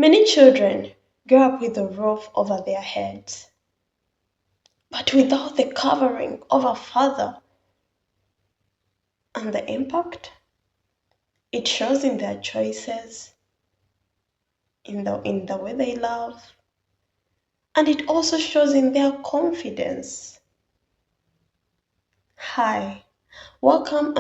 Many children grow up with a roof over their heads, but without the covering of a father, and the impact it shows in their choices, in the way they love, and it also shows in their confidence. Hi, welcome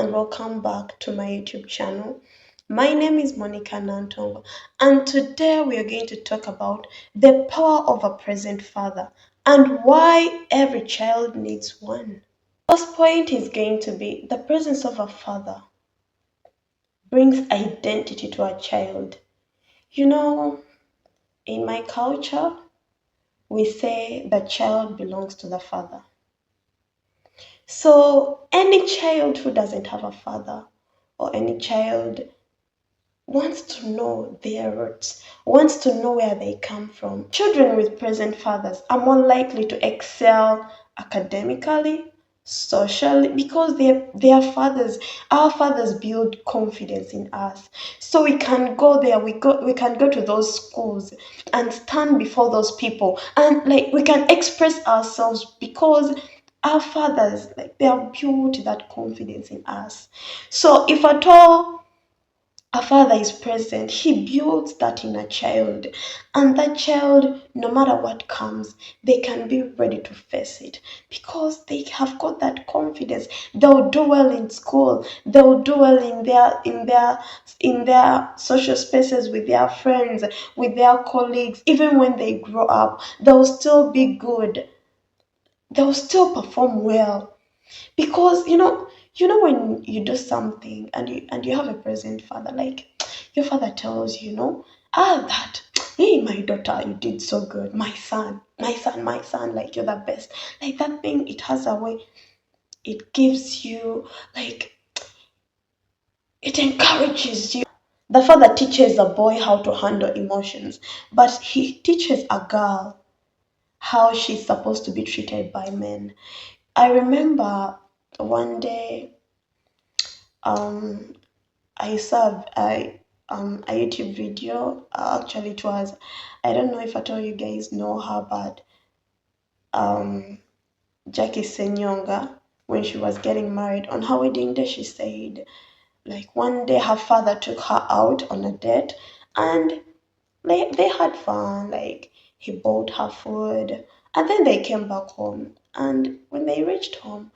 back to my YouTube channel. My name is Monica Nantongo, and today we are going to talk about the power of a present father and why every child needs one. First point is going to be the presence of a father brings identity to a child. You know, in my culture, we say the child belongs to the father. So any child who doesn't have a father, or any child wants to know their roots, wants to know where they come from. Children with present fathers are more likely to excel academically, socially, because our fathers build confidence in us. So we can go there, we can go to those schools and stand before those people, and like we can express ourselves because our fathers, like, they have built that confidence in us. So if at all a father is present, he builds that in a child, and that child, no matter what comes, they can be ready to face it because they have got that confidence. They'll do well in school, they'll do well in their social spaces, with their friends, with their colleagues. Even when they grow up, they'll still be good, they'll still perform well, because when you do something and you have a present father, like your father tells you, that, hey, my daughter, you did so good, my son, like, you're the best. Like, that thing, it has a way, it gives you, like, it encourages you. The father teaches a boy how to handle emotions, but he teaches a girl how she's supposed to be treated by men. I remember one day, um I saw a YouTube video. Actually, it was, I don't know if at all you guys know her, but um Jackie Senyonga, when she was getting married, on her wedding day, she said, like, one day her father took her out on a date, and they had fun. Like, he bought her food, and then they came back home. And when they reached home,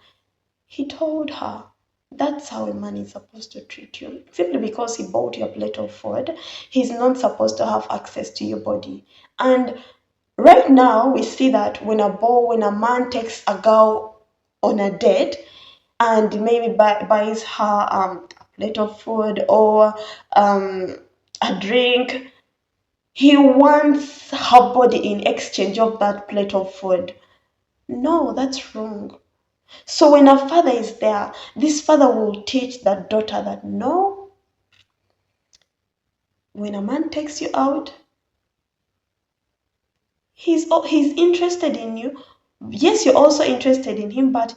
he told her, that's how a man is supposed to treat you. Simply because he bought you a plate of food, he's not supposed to have access to your body. And right now, we see that when a man takes a girl on a date and maybe buys her a plate of food or um, a drink, he wants her body in exchange of that plate of food. No, that's wrong. So when a father is there, this father will teach that daughter that, no, when a man takes you out, he's interested in you. Yes, you're also interested in him, but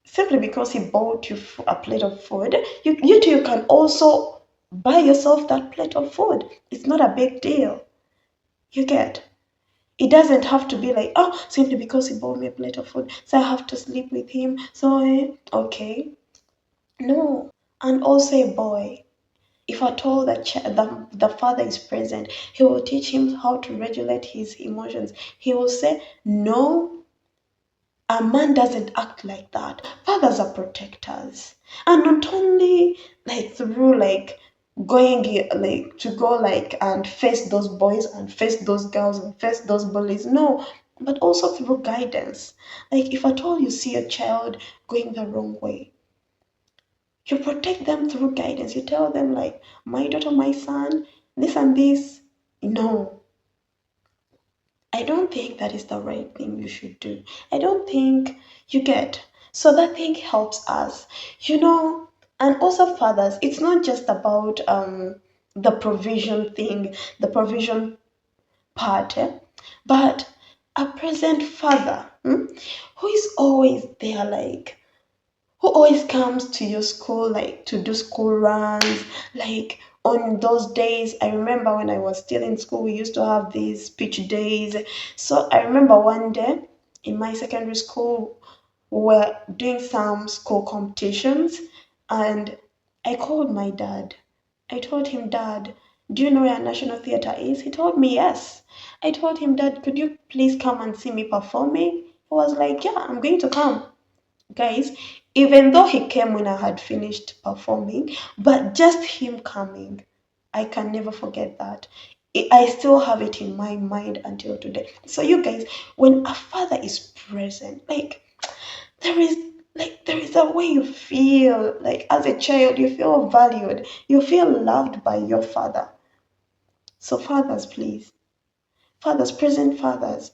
simply because he bought you a plate of food, you too can also buy yourself that plate of food. It's not a big deal. You get? It doesn't have to be like, oh, simply because he bought me a plate of food, so I have to sleep with him. So, okay. No. And also a boy. If at all the father is present, he will teach him how to regulate his emotions. He will say, no, a man doesn't act like that. Fathers are protectors. And not only like through like going like to go like and face those boys and face those girls and face those bullies. No, but also through guidance. Like, if at all you see a child going the wrong way, you protect them through guidance. You tell them, like, my daughter, my son, this and this. No, I don't think that is the right thing you should do. I don't think you get. So that thing helps us, you know. And also, fathers, it's not just about the provision thing, the provision part, but a present father, who is always there, like, who always comes to your school, like, to do school runs, like, on those days, I remember when I was still in school, we used to have these speech days. So I remember one day in my secondary school, we were doing some school competitions, and I called my dad. I told him, Dad, do you know where National Theatre is? He told me yes. I told him, Dad, could you please come and see me performing? He was like, Yeah, I'm going to come. Guys, even though he came when I had finished performing, but just him coming, I can never forget that. I still have it in my mind until today. So you guys, when a father is present, there is there is a way you feel, like as a child you feel valued, you feel loved by your father. So fathers, please, fathers, present fathers,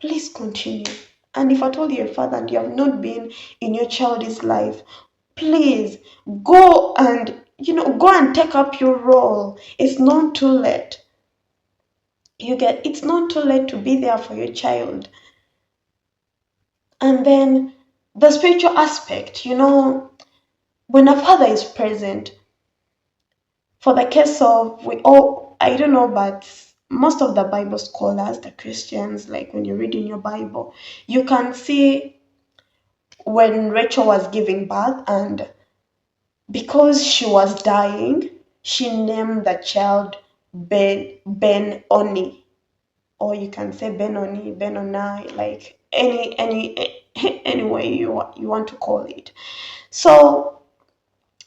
please continue. And if at all you're a father and you have not been in your child's life, please go and go and take up your role. It's not too late. It's not too late to be there for your child. And then the spiritual aspect, when a father is present, for the case of, we all, I don't know, but most of the Bible scholars, the Christians, like when you read in your Bible, you can see when Rachel was giving birth, and because she was dying, she named the child Ben Oni, or you can say Benoni, Benoni, like any way you want to call it. So,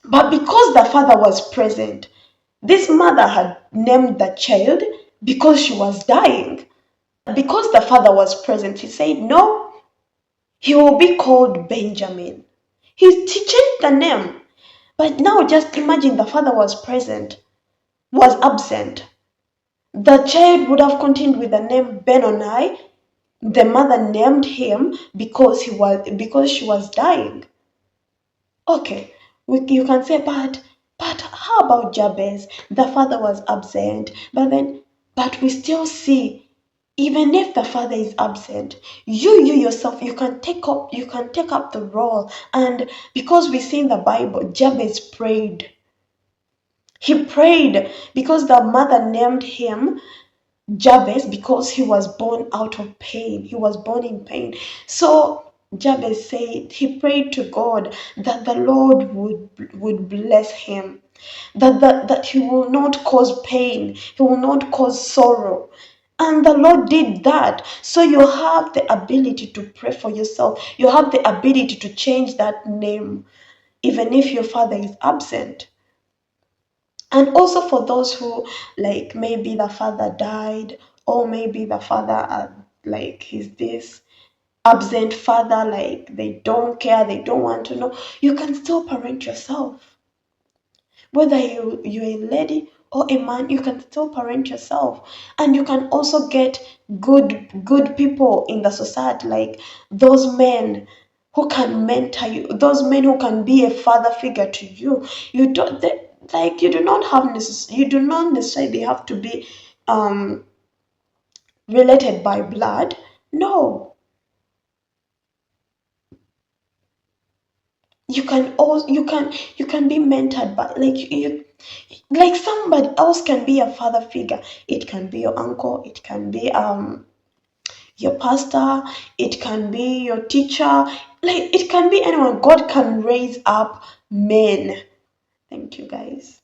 but because the father was present, this mother had named the child because she was dying. Because the father was present, he said, No, he will be called Benjamin. He changed the name. But now just imagine the father was present, was absent. The child would have continued with the name Benoni. The mother named him because she was dying. Okay, you can say, but how about Jabez? The father was absent, but we still see, even if the father is absent, you yourself, you can take up the role. And because we see in the Bible, Jabez prayed. He prayed because the mother named him Jabez because he was born out of pain. He was born in pain. So Jabez said he prayed to God that the Lord would bless him, that he will not cause pain, he will not cause sorrow. And the Lord did that. So you have the ability to pray for yourself. You have the ability to change that name, even if your father is absent. And also for those who, like, maybe the father died, or maybe the father like he's this absent father, like they don't care, they don't want to know, you can still parent yourself. Whether you're a lady or a man, you can still parent yourself. And you can also get good people in the society, like those men who can mentor you, those men who can be a father figure to you. You don't they, like you do not necessarily have to be um related by blood. No, you can be mentored by, like somebody else can be a father figure. It can be your uncle, it can be your pastor, it can be your teacher, like it can be anyone. God can raise up men. Thank you, guys.